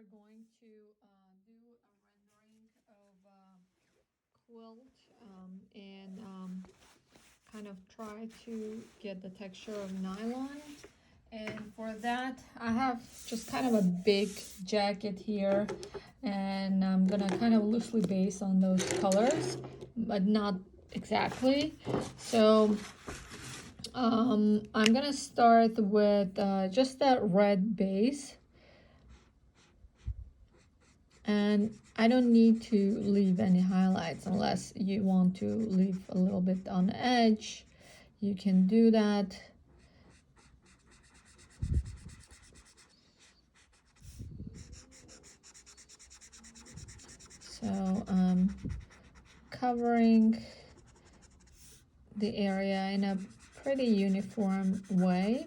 are going to do a rendering of quilt and kind of try to get the texture of nylon. And for that, I have just kind of a big jacket here, and I'm gonna kind of loosely base on those colors, but not exactly. So I'm gonna start with just that red base. And I don't need to leave any highlights unless you want to leave a little bit on the edge. You can do that. So covering the area in a pretty uniform way.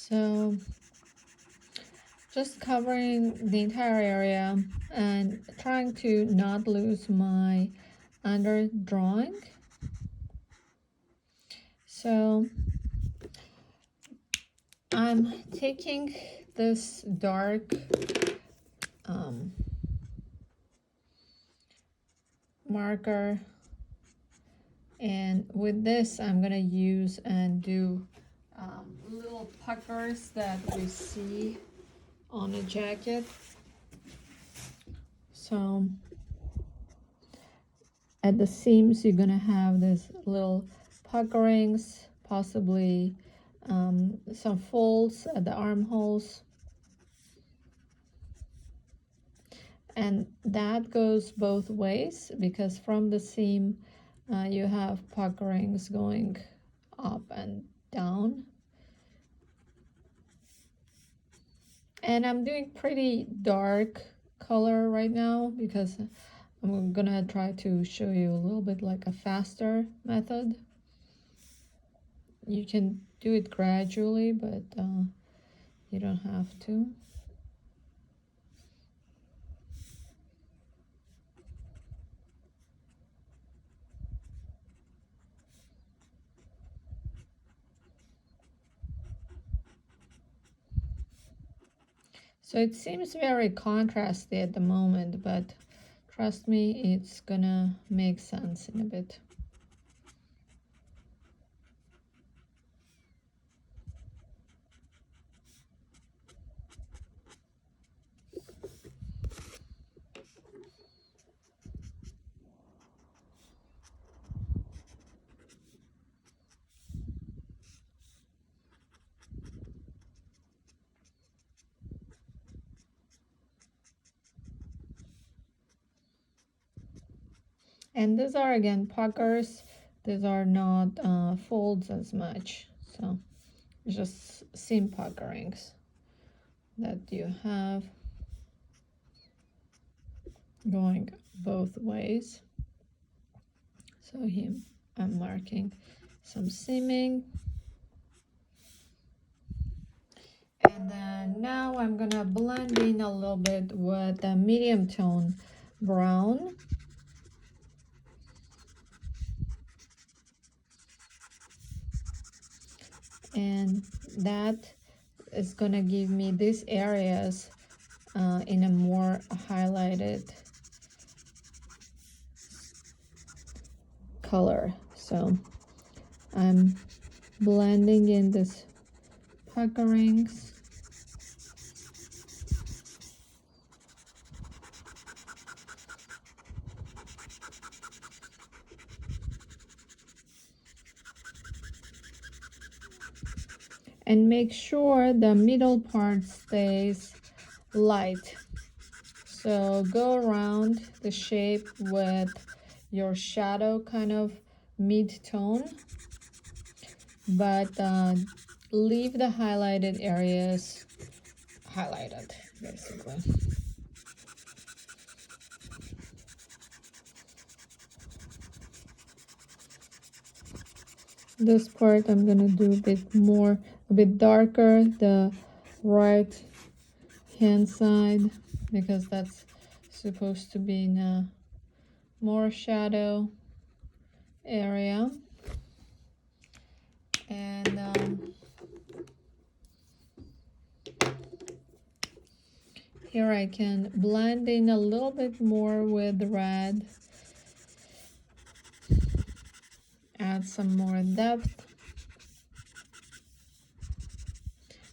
So just covering the entire area and trying to not lose my under drawing. So I'm taking this dark marker, and with this I'm gonna use and do little puckers that we see on a jacket. So at the seams you're gonna have this little puckerings, possibly some folds at the armholes, and that goes both ways because from the seam you have puckerings going up and down. And I'm doing pretty dark color right now because I'm gonna try to show you a little bit like a faster method. You can do it gradually, but you don't have to. So it seems very contrasty at the moment, but trust me, it's gonna make sense in a bit. And these are again puckers. These are not folds as much. So just seam puckerings that you have going both ways. So here I'm marking some seaming. And then now I'm gonna blend in a little bit with a medium tone brown. And that is gonna give me these areas in a more highlighted color. So I'm blending in this puckerings. And make sure the middle part stays light. So go around the shape with your shadow kind of mid-tone, but leave the highlighted areas highlighted, basically. This part I'm gonna do a bit darker, the right hand side, because that's supposed to be in a more shadow area. And here I can blend in a little bit more with the red, add some more depth.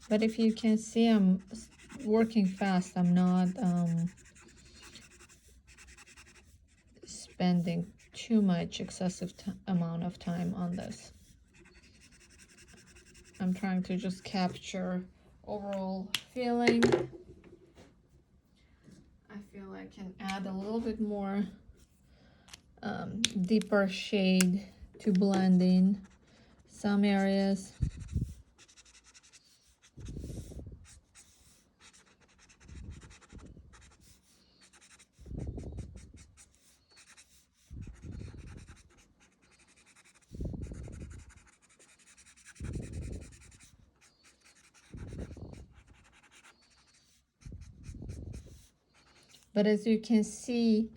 But if you can see, I'm working fast. I'm not spending too much excessive amount of time on this. I'm trying to just capture overall feeling. I feel I can add a little bit more deeper shade to blend in some areas. But as you can see,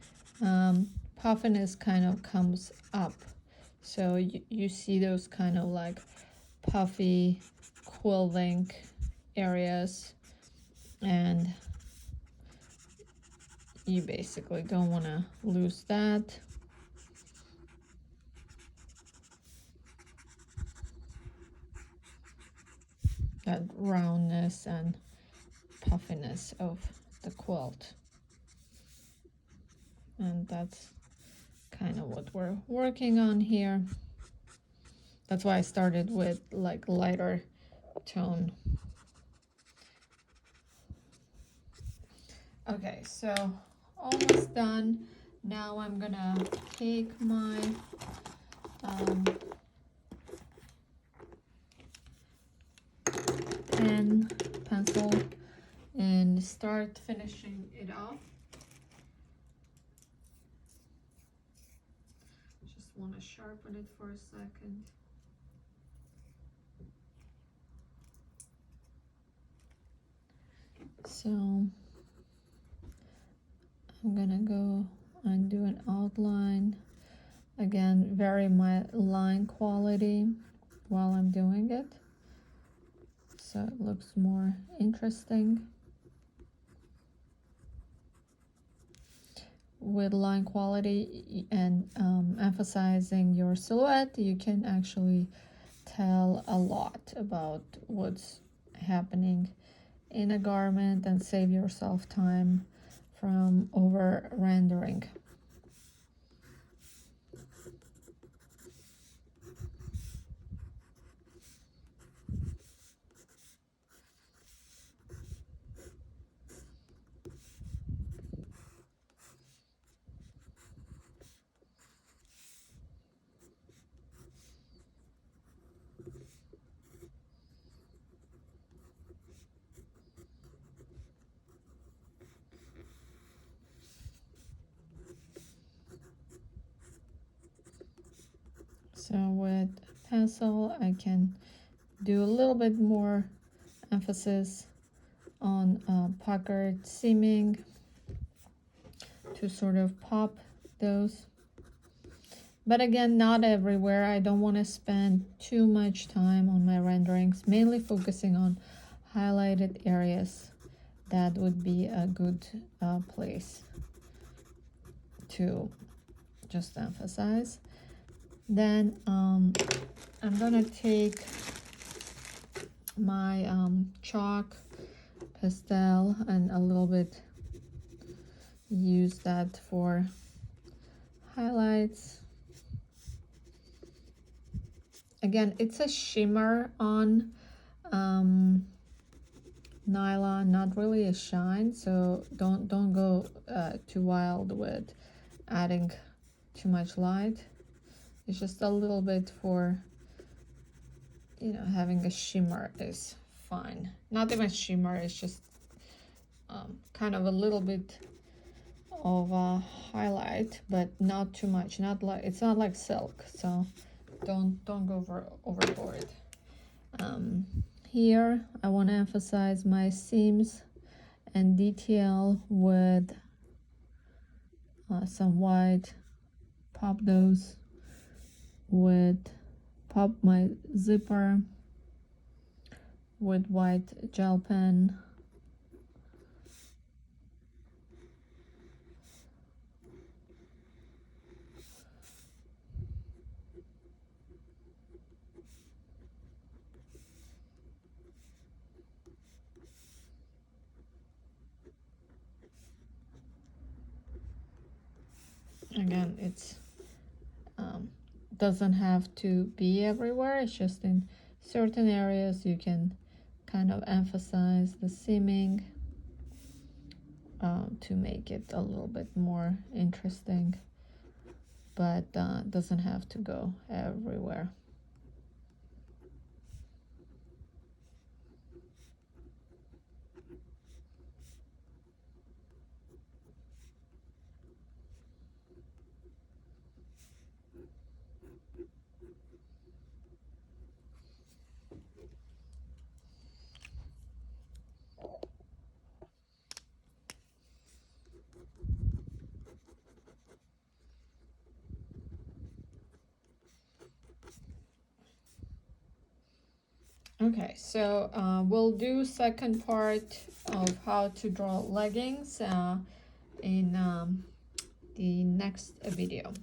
puffiness kind of comes up. So you see those kind of like puffy quilling areas, and you basically don't want to lose that. That roundness and puffiness of the quilt. And that's kind of what we're working on here. That's why I started with like lighter tone. Okay, so almost done. Now I'm gonna take my pencil and start finishing it off. Just want to sharpen it for a second. So I'm gonna go and do an outline. Again, vary my line quality while I'm doing it, so it looks more interesting. With line quality and emphasizing your silhouette, you can actually tell a lot about what's happening in a garment and save yourself time from over rendering. So with pencil, I can do a little bit more emphasis on puckered seaming to sort of pop those. But again, not everywhere. I don't want to spend too much time on my renderings, mainly focusing on highlighted areas. That would be a good place to just emphasize. Then I'm gonna take my chalk pastel and a little bit use that for highlights. Again, it's a shimmer on nylon, not really a shine, so don't go too wild with adding too much light. It's just a little bit for, you know, having a shimmer is fine. Not even shimmer, it's just kind of a little bit of a highlight, but not too much. Not like, it's not like silk, so don't go overboard. Here I want to emphasize my seams and detail with some white. Pop those with, pop my zipper with white gel pen. Again, it's doesn't have to be everywhere, it's just in certain areas you can kind of emphasize the seaming to make it a little bit more interesting, but doesn't have to go everywhere. Okay, so we'll do second part of how to draw leggings in the next video.